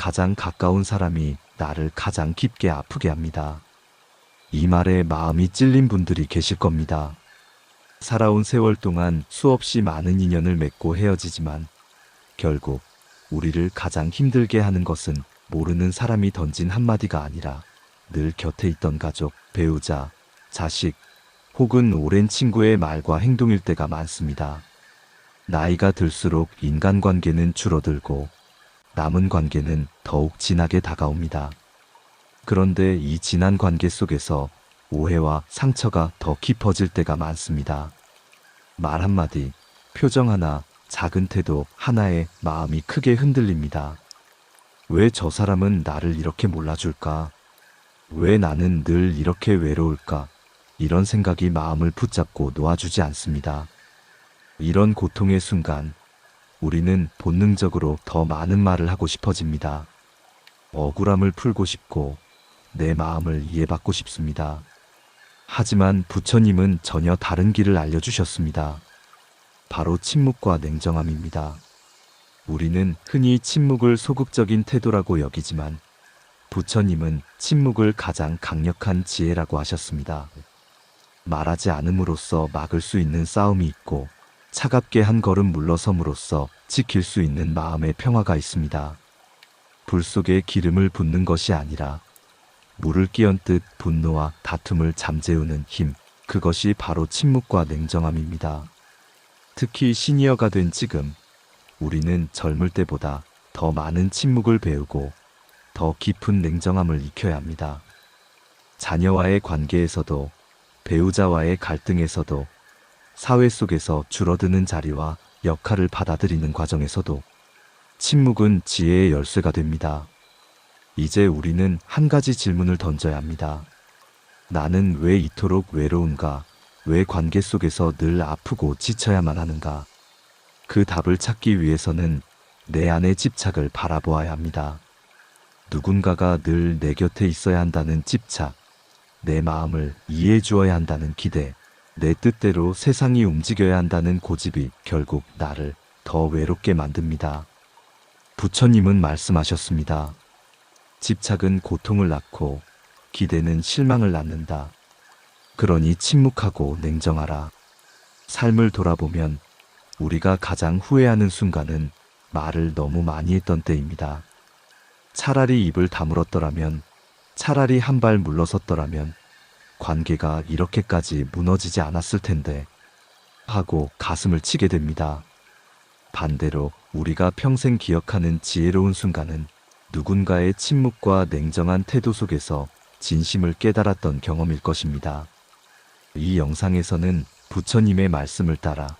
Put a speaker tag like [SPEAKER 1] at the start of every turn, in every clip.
[SPEAKER 1] 가장 가까운 사람이 나를 가장 깊게 아프게 합니다. 이 말에 마음이 찔린 분들이 계실 겁니다. 살아온 세월 동안 수없이 많은 인연을 맺고 헤어지지만 결국 우리를 가장 힘들게 하는 것은 모르는 사람이 던진 한마디가 아니라 늘 곁에 있던 가족, 배우자, 자식, 혹은 오랜 친구의 말과 행동일 때가 많습니다. 나이가 들수록 인간관계는 줄어들고 남은 관계는 더욱 진하게 다가옵니다. 그런데 이 진한 관계 속에서 오해와 상처가 더 깊어질 때가 많습니다. 말 한마디, 표정 하나, 작은 태도 하나에 마음이 크게 흔들립니다. 왜 저 사람은 나를 이렇게 몰라줄까? 왜 나는 늘 이렇게 외로울까? 이런 생각이 마음을 붙잡고 놓아주지 않습니다. 이런 고통의 순간, 우리는 본능적으로 더 많은 말을 하고 싶어집니다. 억울함을 풀고 싶고, 내 마음을 이해받고 싶습니다. 하지만 부처님은 전혀 다른 길을 알려주셨습니다. 바로 침묵과 냉정함입니다. 우리는 흔히 침묵을 소극적인 태도라고 여기지만 부처님은 침묵을 가장 강력한 지혜라고 하셨습니다. 말하지 않음으로써 막을 수 있는 싸움이 있고 차갑게 한 걸음 물러섬으로써 지킬 수 있는 마음의 평화가 있습니다. 불 속에 기름을 붓는 것이 아니라 물을 끼얹듯 분노와 다툼을 잠재우는 힘, 그것이 바로 침묵과 냉정함입니다. 특히 시니어가 된 지금 우리는 젊을 때보다 더 많은 침묵을 배우고 더 깊은 냉정함을 익혀야 합니다. 자녀와의 관계에서도 배우자와의 갈등에서도 사회 속에서 줄어드는 자리와 역할을 받아들이는 과정에서도 침묵은 지혜의 열쇠가 됩니다. 이제 우리는 한 가지 질문을 던져야 합니다. 나는 왜 이토록 외로운가? 왜 관계 속에서 늘 아프고 지쳐야만 하는가? 그 답을 찾기 위해서는 내 안의 집착을 바라보아야 합니다. 누군가가 늘 내 곁에 있어야 한다는 집착, 내 마음을 이해해 주어야 한다는 기대, 내 뜻대로 세상이 움직여야 한다는 고집이 결국 나를 더 외롭게 만듭니다. 부처님은 말씀하셨습니다. 집착은 고통을 낳고 기대는 실망을 낳는다. 그러니 침묵하고 냉정하라. 삶을 돌아보면 우리가 가장 후회하는 순간은 말을 너무 많이 했던 때입니다. 차라리 입을 다물었더라면, 차라리 한 발 물러섰더라면 관계가 이렇게까지 무너지지 않았을 텐데 하고 가슴을 치게 됩니다. 반대로 우리가 평생 기억하는 지혜로운 순간은 누군가의 침묵과 냉정한 태도 속에서 진심을 깨달았던 경험일 것입니다. 이 영상에서는 부처님의 말씀을 따라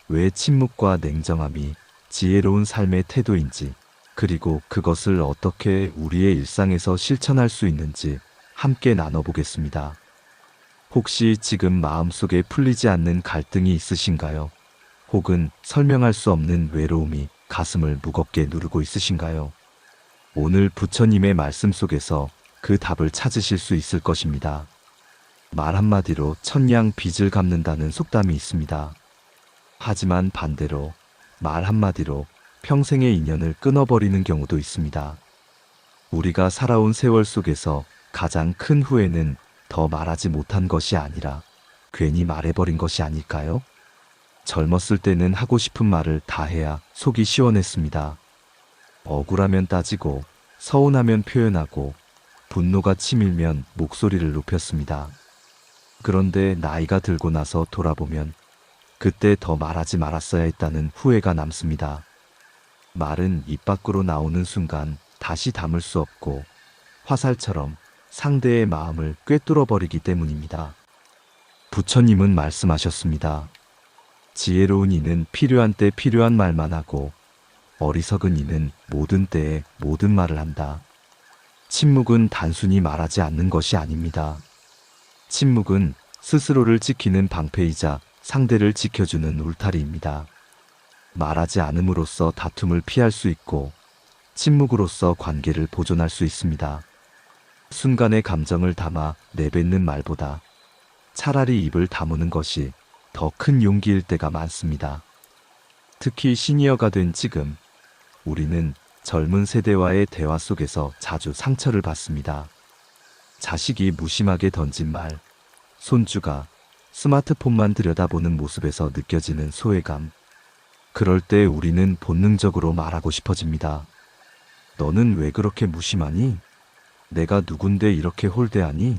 [SPEAKER 1] 왜 침묵과 냉정함이 지혜로운 삶의 태도인지, 그리고 그것을 어떻게 우리의 일상에서 실천할 수 있는지 함께 나눠보겠습니다. 혹시 지금 마음속에 풀리지 않는 갈등이 있으신가요? 혹은 설명할 수 없는 외로움이 가슴을 무겁게 누르고 있으신가요? 오늘 부처님의 말씀 속에서 그 답을 찾으실 수 있을 것입니다. 말 한마디로 천냥 빚을 갚는다는 속담이 있습니다. 하지만 반대로 말 한마디로 평생의 인연을 끊어버리는 경우도 있습니다. 우리가 살아온 세월 속에서 가장 큰 후회는 더 말하지 못한 것이 아니라 괜히 말해버린 것이 아닐까요? 젊었을 때는 하고 싶은 말을 다 해야 속이 시원했습니다. 억울하면 따지고, 서운하면 표현하고, 분노가 치밀면 목소리를 높였습니다. 그런데 나이가 들고 나서 돌아보면 그때 더 말하지 말았어야 했다는 후회가 남습니다. 말은 입 밖으로 나오는 순간 다시 담을 수 없고 화살처럼 상대의 마음을 꿰뚫어버리기 때문입니다. 부처님은 말씀하셨습니다. 지혜로운 이는 필요한 때 필요한 말만 하고 어리석은 이는 모든 때에 모든 말을 한다. 침묵은 단순히 말하지 않는 것이 아닙니다. 침묵은 스스로를 지키는 방패이자 상대를 지켜주는 울타리입니다. 말하지 않음으로써 다툼을 피할 수 있고 침묵으로써 관계를 보존할 수 있습니다. 순간의 감정을 담아 내뱉는 말보다 차라리 입을 다무는 것이 더 큰 용기일 때가 많습니다. 특히 시니어가 된 지금 우리는 젊은 세대와의 대화 속에서 자주 상처를 받습니다. 자식이 무심하게 던진 말, 손주가 스마트폰만 들여다보는 모습에서 느껴지는 소외감. 그럴 때 우리는 본능적으로 말하고 싶어집니다. 너는 왜 그렇게 무심하니? 내가 누군데 이렇게 홀대하니?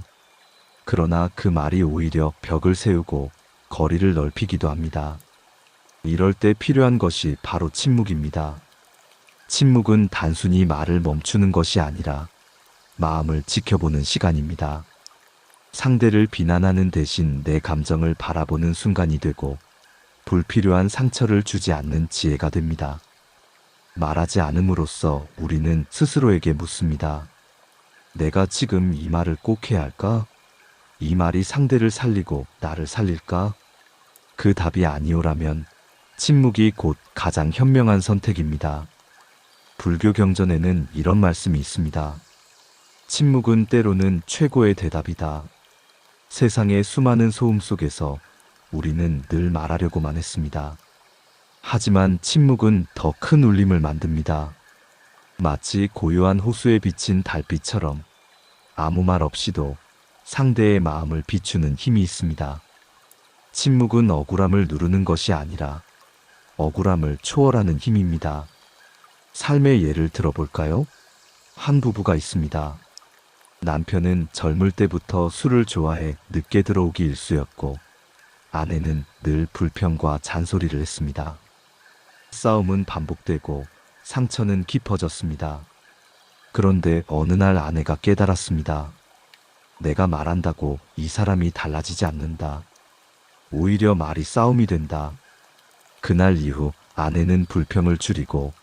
[SPEAKER 1] 그러나 그 말이 오히려 벽을 세우고 거리를 넓히기도 합니다. 이럴 때 필요한 것이 바로 침묵입니다. 침묵은 단순히 말을 멈추는 것이 아니라 마음을 지켜보는 시간입니다. 상대를 비난하는 대신 내 감정을 바라보는 순간이 되고 불필요한 상처를 주지 않는 지혜가 됩니다. 말하지 않음으로써 우리는 스스로에게 묻습니다. 내가 지금 이 말을 꼭 해야 할까? 이 말이 상대를 살리고 나를 살릴까? 그 답이 아니오라면 침묵이 곧 가장 현명한 선택입니다. 불교 경전에는 이런 말씀이 있습니다. 침묵은 때로는 최고의 대답이다. 세상의 수많은 소음 속에서 우리는 늘 말하려고만 했습니다. 하지만 침묵은 더 큰 울림을 만듭니다. 마치 고요한 호수에 비친 달빛처럼 아무 말 없이도 상대의 마음을 비추는 힘이 있습니다. 침묵은 억울함을 누르는 것이 아니라 억울함을 초월하는 힘입니다. 삶의 예를 들어볼까요? 한 부부가 있습니다. 남편은 젊을 때부터 술을 좋아해 늦게 들어오기 일쑤였고 아내는 늘 불평과 잔소리를 했습니다. 싸움은 반복되고 상처는 깊어졌습니다. 그런데 어느 날 아내가 깨달았습니다. 내가 말한다고 이 사람이 달라지지 않는다. 오히려 말이 싸움이 된다. 그날 이후 아내는 불평을 줄이고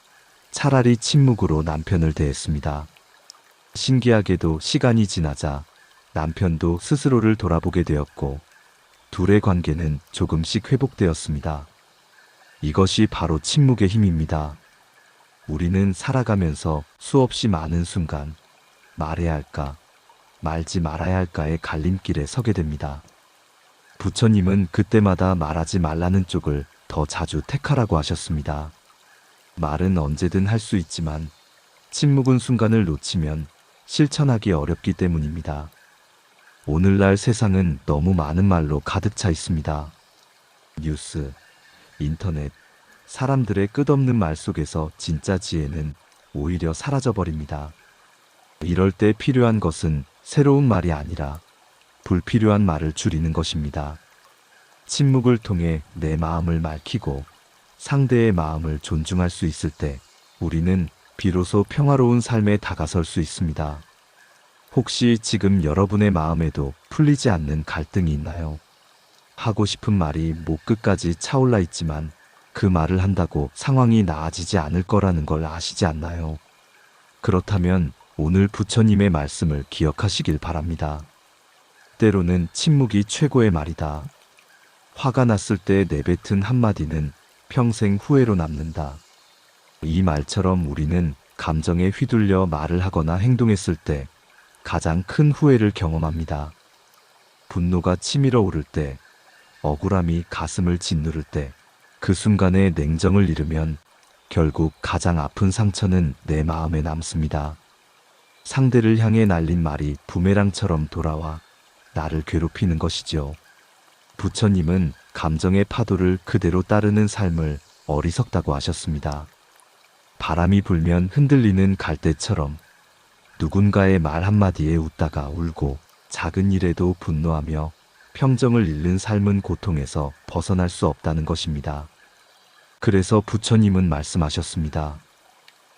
[SPEAKER 1] 차라리 침묵으로 남편을 대했습니다. 신기하게도 시간이 지나자 남편도 스스로를 돌아보게 되었고 둘의 관계는 조금씩 회복되었습니다. 이것이 바로 침묵의 힘입니다. 우리는 살아가면서 수없이 많은 순간 말해야 할까, 말지 말아야 할까의 갈림길에 서게 됩니다. 부처님은 그때마다 말하지 말라는 쪽을 더 자주 택하라고 하셨습니다. 말은 언제든 할 수 있지만 침묵은 순간을 놓치면 실천하기 어렵기 때문입니다. 오늘날 세상은 너무 많은 말로 가득 차 있습니다. 뉴스, 인터넷, 사람들의 끝없는 말 속에서 진짜 지혜는 오히려 사라져버립니다. 이럴 때 필요한 것은 새로운 말이 아니라 불필요한 말을 줄이는 것입니다. 침묵을 통해 내 마음을 맑히고 상대의 마음을 존중할 수 있을 때 우리는 비로소 평화로운 삶에 다가설 수 있습니다. 혹시 지금 여러분의 마음에도 풀리지 않는 갈등이 있나요? 하고 싶은 말이 목 끝까지 차올라 있지만 그 말을 한다고 상황이 나아지지 않을 거라는 걸 아시지 않나요? 그렇다면 오늘 부처님의 말씀을 기억하시길 바랍니다. 때로는 침묵이 최고의 말이다. 화가 났을 때 내뱉은 한마디는 평생 후회로 남는다. 이 말처럼 우리는 감정에 휘둘려 말을 하거나 행동했을 때 가장 큰 후회를 경험합니다. 분노가 치밀어 오를 때, 억울함이 가슴을 짓누를 때, 그 순간에 냉정을 잃으면 결국 가장 아픈 상처는 내 마음에 남습니다. 상대를 향해 날린 말이 부메랑처럼 돌아와 나를 괴롭히는 것이죠. 부처님은 감정의 파도를 그대로 따르는 삶을 어리석다고 하셨습니다. 바람이 불면 흔들리는 갈대처럼 누군가의 말 한마디에 웃다가 울고 작은 일에도 분노하며 평정을 잃는 삶은 고통에서 벗어날 수 없다는 것입니다. 그래서 부처님은 말씀하셨습니다.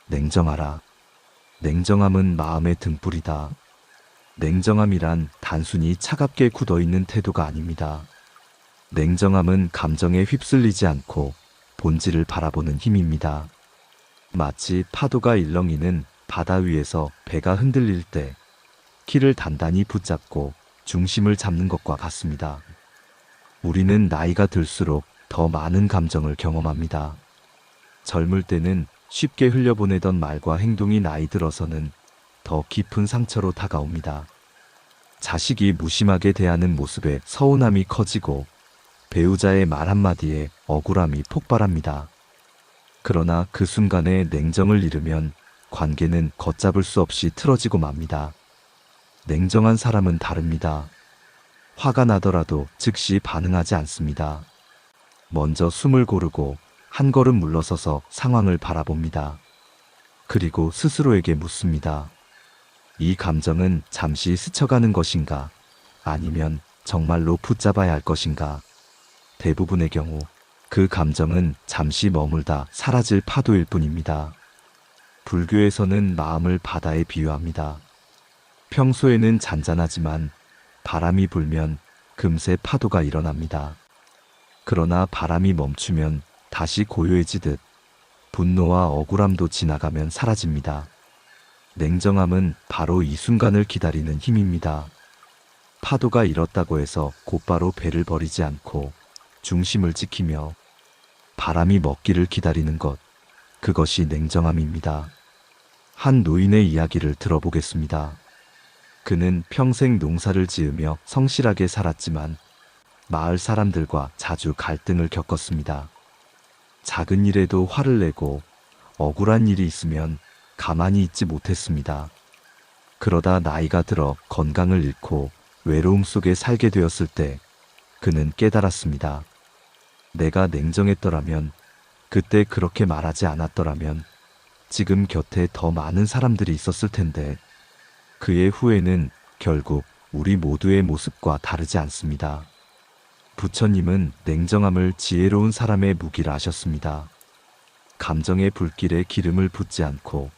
[SPEAKER 1] 냉정하라. 냉정함은 마음의 등불이다. 냉정함이란 단순히 차갑게 굳어있는 태도가 아닙니다. 냉정함은 감정에 휩쓸리지 않고 본질을 바라보는 힘입니다. 마치 파도가 일렁이는 바다 위에서 배가 흔들릴 때 키를 단단히 붙잡고 중심을 잡는 것과 같습니다. 우리는 나이가 들수록 더 많은 감정을 경험합니다. 젊을 때는 쉽게 흘려보내던 말과 행동이 나이 들어서는 더 깊은 상처로 다가옵니다. 자식이 무심하게 대하는 모습에 서운함이 커지고 배우자의 말 한마디에 억울함이 폭발합니다. 그러나 그 순간에 냉정을 잃으면 관계는 걷잡을 수 없이 틀어지고 맙니다. 냉정한 사람은 다릅니다. 화가 나더라도 즉시 반응하지 않습니다. 먼저 숨을 고르고 한 걸음 물러서서 상황을 바라봅니다. 그리고 스스로에게 묻습니다. 이 감정은 잠시 스쳐가는 것인가? 아니면 정말로 붙잡아야 할 것인가? 대부분의 경우 그 감정은 잠시 머물다 사라질 파도일 뿐입니다. 불교에서는 마음을 바다에 비유합니다. 평소에는 잔잔하지만 바람이 불면 금세 파도가 일어납니다. 그러나 바람이 멈추면 다시 고요해지듯 분노와 억울함도 지나가면 사라집니다. 냉정함은 바로 이 순간을 기다리는 힘입니다. 파도가 일었다고 해서 곧바로 배를 버리지 않고 중심을 지키며 바람이 먹기를 기다리는 것, 그것이 냉정함입니다. 한 노인의 이야기를 들어보겠습니다. 그는 평생 농사를 지으며 성실하게 살았지만 마을 사람들과 자주 갈등을 겪었습니다. 작은 일에도 화를 내고 억울한 일이 있으면 가만히 있지 못했습니다. 그러다 나이가 들어 건강을 잃고 외로움 속에 살게 되었을 때 그는 깨달았습니다. 내가 냉정했더라면, 그때 그렇게 말하지 않았더라면 지금 곁에 더 많은 사람들이 있었을 텐데. 그의 후회는 결국 우리 모두의 모습과 다르지 않습니다. 부처님은 냉정함을 지혜로운 사람의 무기라 하셨습니다. 감정의 불길에 기름을 붓지 않고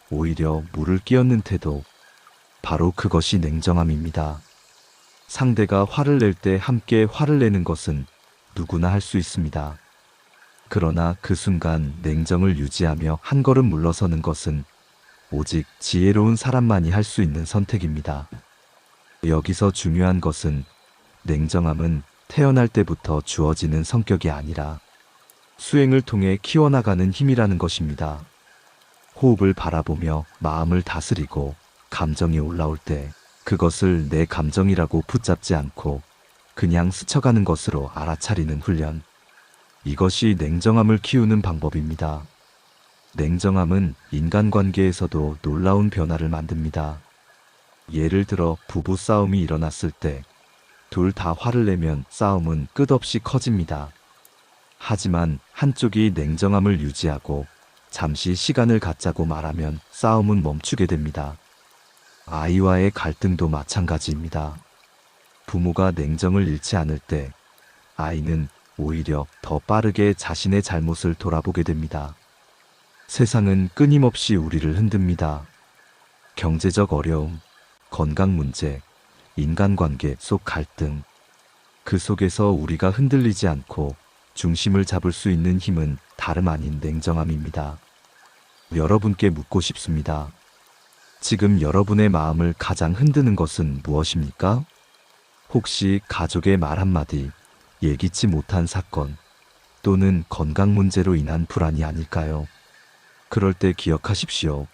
[SPEAKER 1] 오히려 물을 끼얹는 태도, 바로 그것이 냉정함입니다. 상대가 화를 낼 때 함께 화를 내는 것은 누구나 할 수 있습니다. 그러나 그 순간 냉정을 유지하며 한 걸음 물러서는 것은 오직 지혜로운 사람만이 할 수 있는 선택입니다. 여기서 중요한 것은 냉정함은 태어날 때부터 주어지는 성격이 아니라 수행을 통해 키워나가는 힘이라는 것입니다. 호흡을 바라보며 마음을 다스리고 감정이 올라올 때 그것을 내 감정이라고 붙잡지 않고 그냥 스쳐가는 것으로 알아차리는 훈련. 이것이 냉정함을 키우는 방법입니다. 냉정함은 인간관계에서도 놀라운 변화를 만듭니다. 예를 들어 부부 싸움이 일어났을 때 둘 다 화를 내면 싸움은 끝없이 커집니다. 하지만 한쪽이 냉정함을 유지하고 잠시 시간을 갖자고 말하면 싸움은 멈추게 됩니다. 아이와의 갈등도 마찬가지입니다. 부모가 냉정을 잃지 않을 때 아이는 오히려 더 빠르게 자신의 잘못을 돌아보게 됩니다. 세상은 끊임없이 우리를 흔듭니다. 경제적 어려움, 건강 문제, 인간관계 속 갈등. 그 속에서 우리가 흔들리지 않고 중심을 잡을 수 있는 힘은 다름 아닌 냉정함입니다. 여러분께 묻고 싶습니다. 지금 여러분의 마음을 가장 흔드는 것은 무엇입니까? 혹시 가족의 말 한마디, 예기치 못한 사건, 또는 건강 문제로 인한 불안이 아닐까요? 그럴 때 기억하십시오.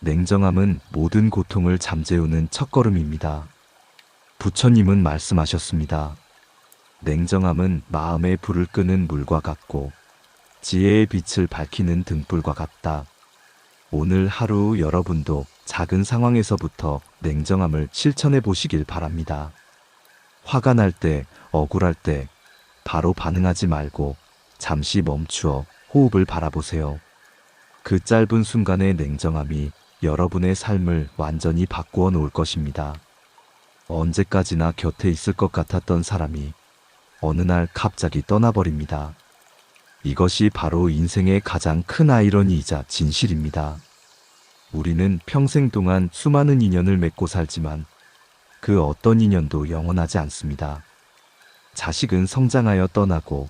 [SPEAKER 1] 냉정함은 모든 고통을 잠재우는 첫걸음입니다. 부처님은 말씀하셨습니다. 냉정함은 마음의 불을 끄는 물과 같고 지혜의 빛을 밝히는 등불과 같다. 오늘 하루 여러분도 작은 상황에서부터 냉정함을 실천해 보시길 바랍니다. 화가 날 때, 억울할 때 바로 반응하지 말고 잠시 멈추어 호흡을 바라보세요. 그 짧은 순간의 냉정함이 여러분의 삶을 완전히 바꾸어 놓을 것입니다. 언제까지나 곁에 있을 것 같았던 사람이 어느 날 갑자기 떠나버립니다. 이것이 바로 인생의 가장 큰 아이러니이자 진실입니다. 우리는 평생 동안 수많은 인연을 맺고 살지만 그 어떤 인연도 영원하지 않습니다. 자식은 성장하여 떠나고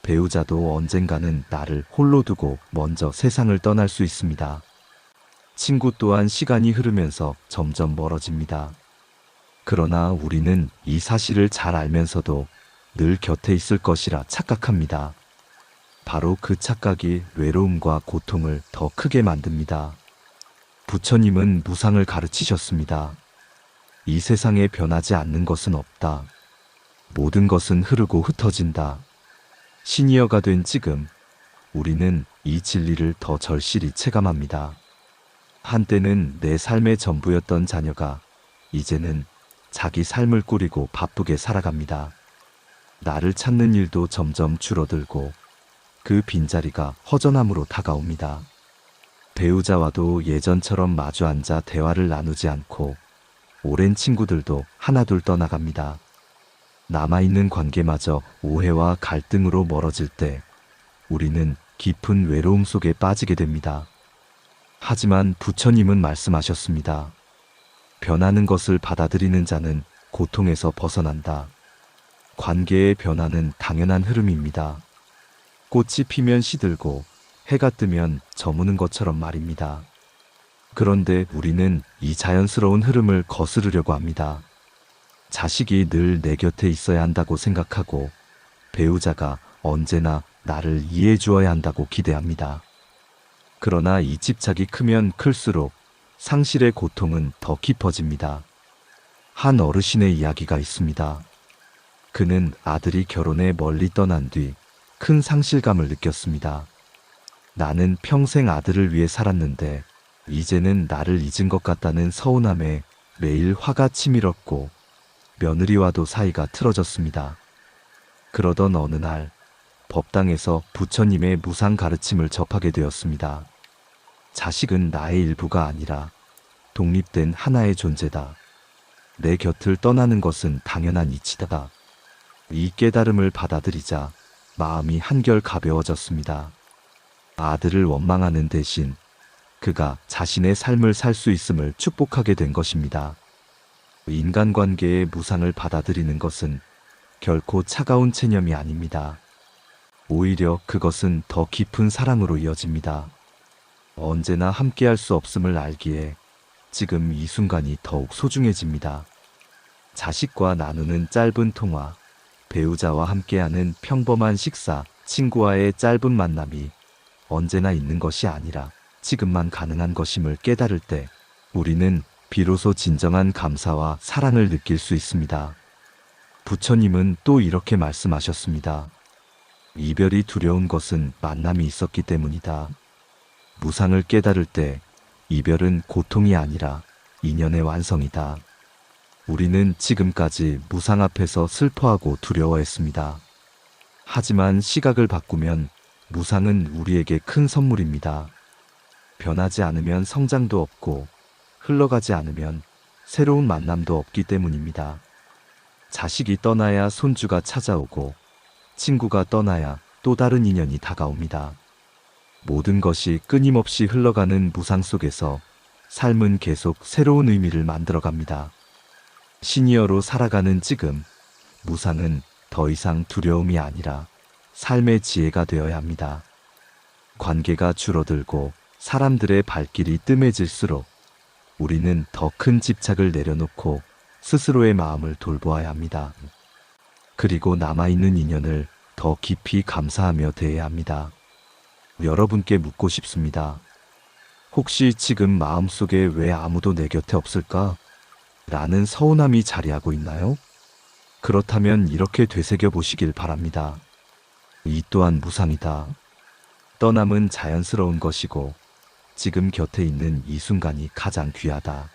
[SPEAKER 1] 배우자도 언젠가는 나를 홀로 두고 먼저 세상을 떠날 수 있습니다. 친구 또한 시간이 흐르면서 점점 멀어집니다. 그러나 우리는 이 사실을 잘 알면서도 늘 곁에 있을 것이라 착각합니다. 바로 그 착각이 외로움과 고통을 더 크게 만듭니다. 부처님은 무상을 가르치셨습니다. 이 세상에 변하지 않는 것은 없다. 모든 것은 흐르고 흩어진다. 시니어가 된 지금 우리는 이 진리를 더 절실히 체감합니다. 한때는 내 삶의 전부였던 자녀가 이제는 자기 삶을 꾸리고 바쁘게 살아갑니다. 나를 찾는 일도 점점 줄어들고 그 빈자리가 허전함으로 다가옵니다. 배우자와도 예전처럼 마주 앉아 대화를 나누지 않고 오랜 친구들도 하나둘 떠나갑니다. 남아있는 관계마저 오해와 갈등으로 멀어질 때 우리는 깊은 외로움 속에 빠지게 됩니다. 하지만 부처님은 말씀하셨습니다. 변하는 것을 받아들이는 자는 고통에서 벗어난다. 관계의 변화는 당연한 흐름입니다. 꽃이 피면 시들고 해가 뜨면 저무는 것처럼 말입니다. 그런데 우리는 이 자연스러운 흐름을 거스르려고 합니다. 자식이 늘 내 곁에 있어야 한다고 생각하고 배우자가 언제나 나를 이해해 주어야 한다고 기대합니다. 그러나 이 집착이 크면 클수록 상실의 고통은 더 깊어집니다. 한 어르신의 이야기가 있습니다. 그는 아들이 결혼해 멀리 떠난 뒤 큰 상실감을 느꼈습니다. 나는 평생 아들을 위해 살았는데 이제는 나를 잊은 것 같다는 서운함에 매일 화가 치밀었고 며느리와도 사이가 틀어졌습니다. 그러던 어느 날 법당에서 부처님의 무상 가르침을 접하게 되었습니다. 자식은 나의 일부가 아니라 독립된 하나의 존재다. 내 곁을 떠나는 것은 당연한 이치다. 이 깨달음을 받아들이자 마음이 한결 가벼워졌습니다. 아들을 원망하는 대신 그가 자신의 삶을 살 수 있음을 축복하게 된 것입니다. 인간관계의 무상을 받아들이는 것은 결코 차가운 체념이 아닙니다. 오히려 그것은 더 깊은 사랑으로 이어집니다. 언제나 함께할 수 없음을 알기에 지금 이 순간이 더욱 소중해집니다. 자식과 나누는 짧은 통화, 배우자와 함께하는 평범한 식사, 친구와의 짧은 만남이 언제나 있는 것이 아니라 지금만 가능한 것임을 깨달을 때 우리는 비로소 진정한 감사와 사랑을 느낄 수 있습니다. 부처님은 또 이렇게 말씀하셨습니다. 이별이 두려운 것은 만남이 있었기 때문이다. 무상을 깨달을 때 이별은 고통이 아니라 인연의 완성이다. 우리는 지금까지 무상 앞에서 슬퍼하고 두려워했습니다. 하지만 시각을 바꾸면 무상은 우리에게 큰 선물입니다. 변하지 않으면 성장도 없고 흘러가지 않으면 새로운 만남도 없기 때문입니다. 자식이 떠나야 손주가 찾아오고 친구가 떠나야 또 다른 인연이 다가옵니다. 모든 것이 끊임없이 흘러가는 무상 속에서 삶은 계속 새로운 의미를 만들어갑니다. 시니어로 살아가는 지금, 무상은 더 이상 두려움이 아니라 삶의 지혜가 되어야 합니다. 관계가 줄어들고 사람들의 발길이 뜸해질수록 우리는 더 큰 집착을 내려놓고 스스로의 마음을 돌보아야 합니다. 그리고 남아있는 인연을 더 깊이 감사하며 대해야 합니다. 여러분께 묻고 싶습니다. 혹시 지금 마음속에 왜 아무도 내 곁에 없을까? 라는 서운함이 자리하고 있나요? 그렇다면 이렇게 되새겨 보시길 바랍니다. 이 또한 무상이다. 떠남은 자연스러운 것이고 지금 곁에 있는 이 순간이 가장 귀하다.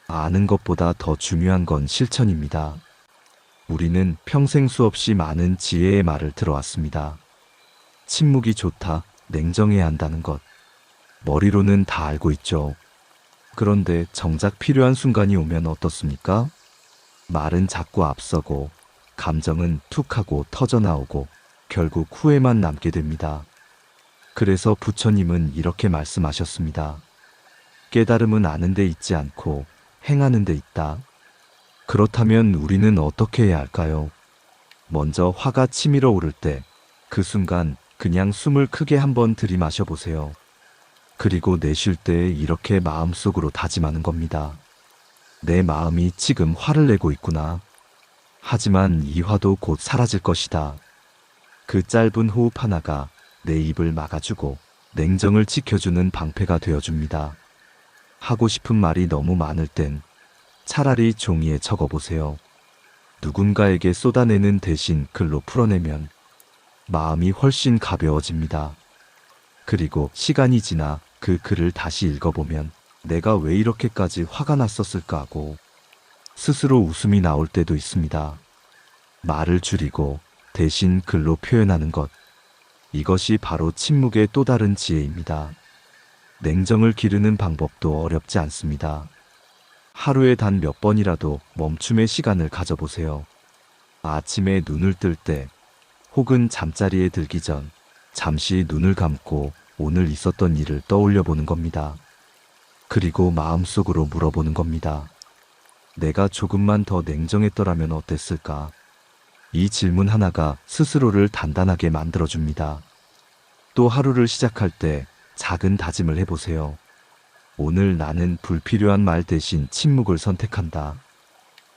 [SPEAKER 1] 아는 것보다 더 중요한 건 실천입니다. 우리는 평생 수없이 많은 지혜의 말을 들어왔습니다. 침묵이 좋다, 냉정해야 한다는 것. 머리로는 다 알고 있죠. 그런데 정작 필요한 순간이 오면 어떻습니까? 말은 자꾸 앞서고 감정은 툭하고 터져나오고 결국 후회만 남게 됩니다. 그래서 부처님은 이렇게 말씀하셨습니다. 깨달음은 아는 데 있지 않고 행하는 데 있다. 그렇다면 우리는 어떻게 해야 할까요? 먼저 화가 치밀어 오를 때 그 순간 그냥 숨을 크게 한번 들이마셔 보세요. 그리고 내쉴 때 이렇게 마음속으로 다짐하는 겁니다. 내 마음이 지금 화를 내고 있구나. 하지만 이 화도 곧 사라질 것이다. 그 짧은 호흡 하나가 내 입을 막아주고 냉정을 지켜주는 방패가 되어줍니다. 하고 싶은 말이 너무 많을 땐 차라리 종이에 적어보세요. 누군가에게 쏟아내는 대신 글로 풀어내면 마음이 훨씬 가벼워집니다. 그리고 시간이 지나 그 글을 다시 읽어보면 내가 왜 이렇게까지 화가 났었을까 하고 스스로 웃음이 나올 때도 있습니다. 말을 줄이고 대신 글로 표현하는 것. 이것이 바로 침묵의 또 다른 지혜입니다. 냉정을 기르는 방법도 어렵지 않습니다. 하루에 단 몇 번이라도 멈춤의 시간을 가져보세요. 아침에 눈을 뜰 때, 혹은 잠자리에 들기 전, 잠시 눈을 감고 오늘 있었던 일을 떠올려 보는 겁니다. 그리고 마음속으로 물어보는 겁니다. 내가 조금만 더 냉정했더라면 어땠을까? 이 질문 하나가 스스로를 단단하게 만들어줍니다. 또 하루를 시작할 때 작은 다짐을 해보세요. 오늘 나는 불필요한 말 대신 침묵을 선택한다.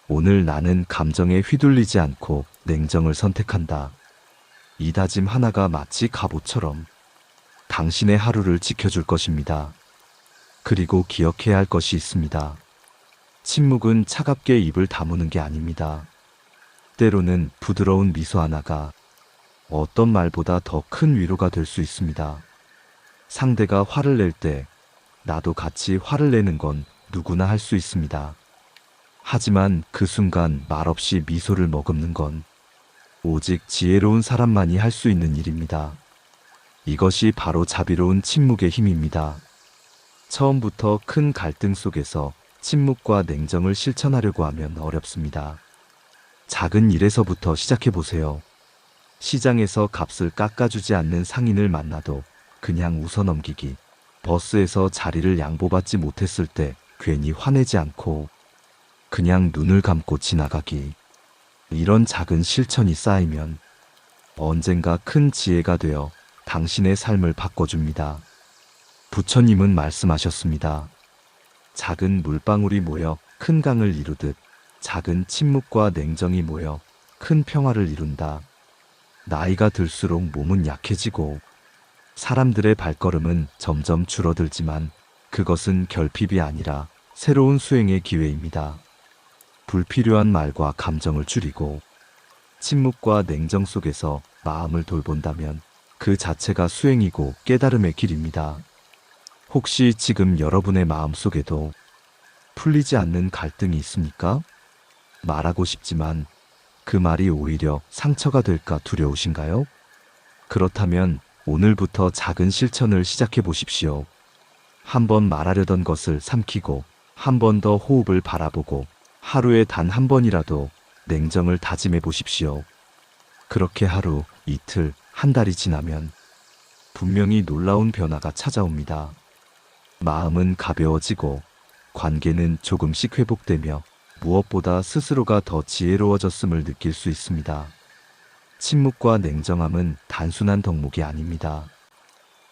[SPEAKER 1] 오늘 나는 감정에 휘둘리지 않고 냉정을 선택한다. 이 다짐 하나가 마치 갑옷처럼 당신의 하루를 지켜줄 것입니다. 그리고 기억해야 할 것이 있습니다. 침묵은 차갑게 입을 다무는 게 아닙니다. 때로는 부드러운 미소 하나가 어떤 말보다 더 큰 위로가 될 수 있습니다. 상대가 화를 낼 때 나도 같이 화를 내는 건 누구나 할 수 있습니다. 하지만 그 순간 말없이 미소를 머금는 건 오직 지혜로운 사람만이 할 수 있는 일입니다. 이것이 바로 자비로운 침묵의 힘입니다. 처음부터 큰 갈등 속에서 침묵과 냉정을 실천하려고 하면 어렵습니다. 작은 일에서부터 시작해보세요. 시장에서 값을 깎아주지 않는 상인을 만나도 그냥 웃어 넘기기. 버스에서 자리를 양보받지 못했을 때 괜히 화내지 않고 그냥 눈을 감고 지나가기. 이런 작은 실천이 쌓이면 언젠가 큰 지혜가 되어 당신의 삶을 바꿔줍니다. 부처님은 말씀하셨습니다. 작은 물방울이 모여 큰 강을 이루듯 작은 침묵과 냉정이 모여 큰 평화를 이룬다. 나이가 들수록 몸은 약해지고 사람들의 발걸음은 점점 줄어들지만 그것은 결핍이 아니라 새로운 수행의 기회입니다. 불필요한 말과 감정을 줄이고 침묵과 냉정 속에서 마음을 돌본다면 그 자체가 수행이고 깨달음의 길입니다. 혹시 지금 여러분의 마음 속에도 풀리지 않는 갈등이 있습니까? 말하고 싶지만 그 말이 오히려 상처가 될까 두려우신가요? 그렇다면 오늘부터 작은 실천을 시작해 보십시오. 한 번 말하려던 것을 삼키고 한 번 더 호흡을 바라보고 하루에 단 한 번이라도 냉정을 다짐해 보십시오. 그렇게 하루, 이틀, 한 달이 지나면 분명히 놀라운 변화가 찾아옵니다. 마음은 가벼워지고 관계는 조금씩 회복되며 무엇보다 스스로가 더 지혜로워졌음을 느낄 수 있습니다. 침묵과 냉정함은 단순한 덕목이 아닙니다.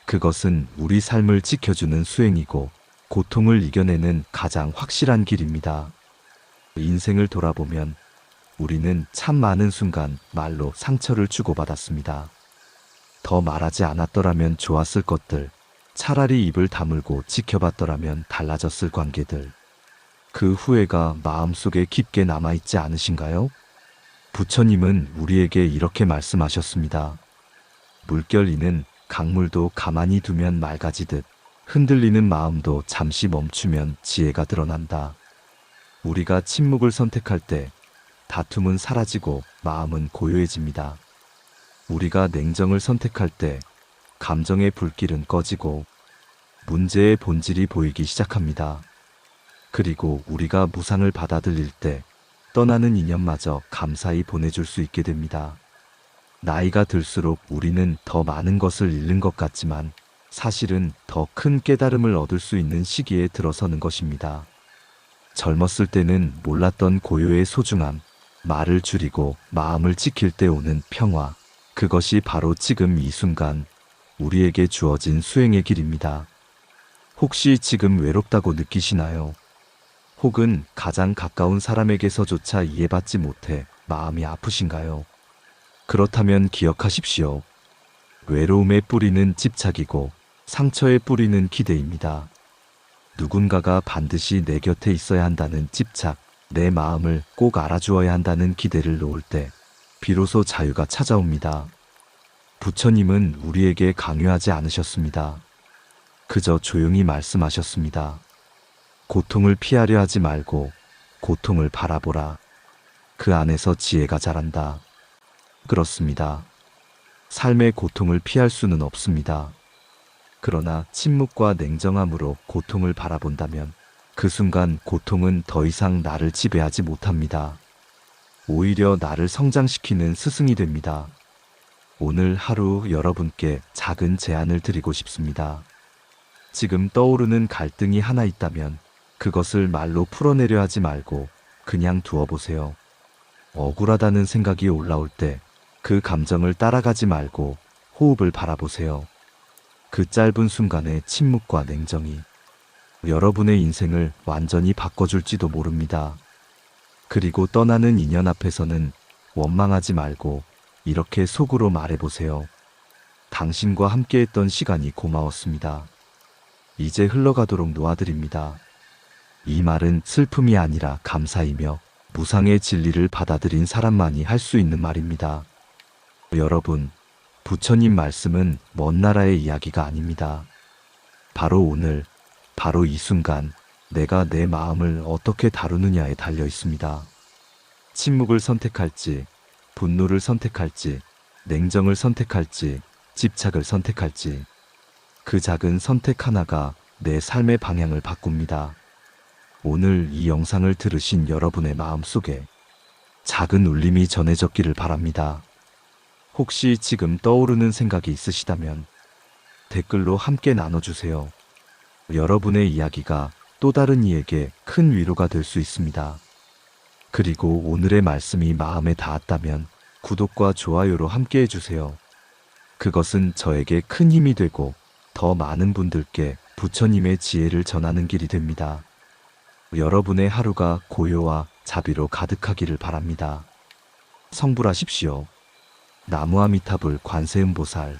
[SPEAKER 1] 그것은 우리 삶을 지켜주는 수행이고 고통을 이겨내는 가장 확실한 길입니다. 인생을 돌아보면 우리는 참 많은 순간 말로 상처를 주고받았습니다. 더 말하지 않았더라면 좋았을 것들, 차라리 입을 다물고 지켜봤더라면 달라졌을 관계들. 그 후회가 마음속에 깊게 남아있지 않으신가요? 부처님은 우리에게 이렇게 말씀하셨습니다. 물결이는 강물도 가만히 두면 맑아지듯 흔들리는 마음도 잠시 멈추면 지혜가 드러난다. 우리가 침묵을 선택할 때 다툼은 사라지고 마음은 고요해집니다. 우리가 냉정을 선택할 때 감정의 불길은 꺼지고 문제의 본질이 보이기 시작합니다. 그리고 우리가 무상을 받아들일 때 떠나는 인연마저 감사히 보내줄 수 있게 됩니다. 나이가 들수록 우리는 더 많은 것을 잃는 것 같지만 사실은 더 큰 깨달음을 얻을 수 있는 시기에 들어서는 것입니다. 젊었을 때는 몰랐던 고요의 소중함, 말을 줄이고 마음을 지킬 때 오는 평화, 그것이 바로 지금 이 순간 우리에게 주어진 수행의 길입니다. 혹시 지금 외롭다고 느끼시나요? 혹은 가장 가까운 사람에게서조차 이해받지 못해 마음이 아프신가요? 그렇다면 기억하십시오. 외로움의 뿌리는 집착이고 상처의 뿌리는 기대입니다. 누군가가 반드시 내 곁에 있어야 한다는 집착, 내 마음을 꼭 알아주어야 한다는 기대를 놓을 때 비로소 자유가 찾아옵니다. 부처님은 우리에게 강요하지 않으셨습니다. 그저 조용히 말씀하셨습니다. 고통을 피하려 하지 말고 고통을 바라보라. 그 안에서 지혜가 자란다. 그렇습니다. 삶의 고통을 피할 수는 없습니다. 그러나 침묵과 냉정함으로 고통을 바라본다면 그 순간 고통은 더 이상 나를 지배하지 못합니다. 오히려 나를 성장시키는 스승이 됩니다. 오늘 하루 여러분께 작은 제안을 드리고 싶습니다. 지금 떠오르는 갈등이 하나 있다면 그것을 말로 풀어내려 하지 말고 그냥 두어보세요. 억울하다는 생각이 올라올 때 그 감정을 따라가지 말고 호흡을 바라보세요. 그 짧은 순간의 침묵과 냉정이 여러분의 인생을 완전히 바꿔줄지도 모릅니다. 그리고 떠나는 인연 앞에서는 원망하지 말고 이렇게 속으로 말해보세요. 당신과 함께했던 시간이 고마웠습니다. 이제 흘러가도록 놓아드립니다. 이 말은 슬픔이 아니라 감사이며 무상의 진리를 받아들인 사람만이 할 수 있는 말입니다. 여러분, 부처님 말씀은 먼 나라의 이야기가 아닙니다. 바로 오늘, 바로 이 순간 내가 내 마음을 어떻게 다루느냐에 달려 있습니다. 침묵을 선택할지, 분노를 선택할지, 냉정을 선택할지, 집착을 선택할지, 그 작은 선택 하나가 내 삶의 방향을 바꿉니다. 오늘 이 영상을 들으신 여러분의 마음속에 작은 울림이 전해졌기를 바랍니다. 혹시 지금 떠오르는 생각이 있으시다면 댓글로 함께 나눠주세요. 여러분의 이야기가 또 다른 이에게 큰 위로가 될 수 있습니다. 그리고 오늘의 말씀이 마음에 닿았다면 구독과 좋아요로 함께 해주세요. 그것은 저에게 큰 힘이 되고 더 많은 분들께 부처님의 지혜를 전하는 길이 됩니다. 여러분의 하루가 고요와 자비로 가득하기를 바랍니다. 성불하십시오. 나무아미타불 관세음보살.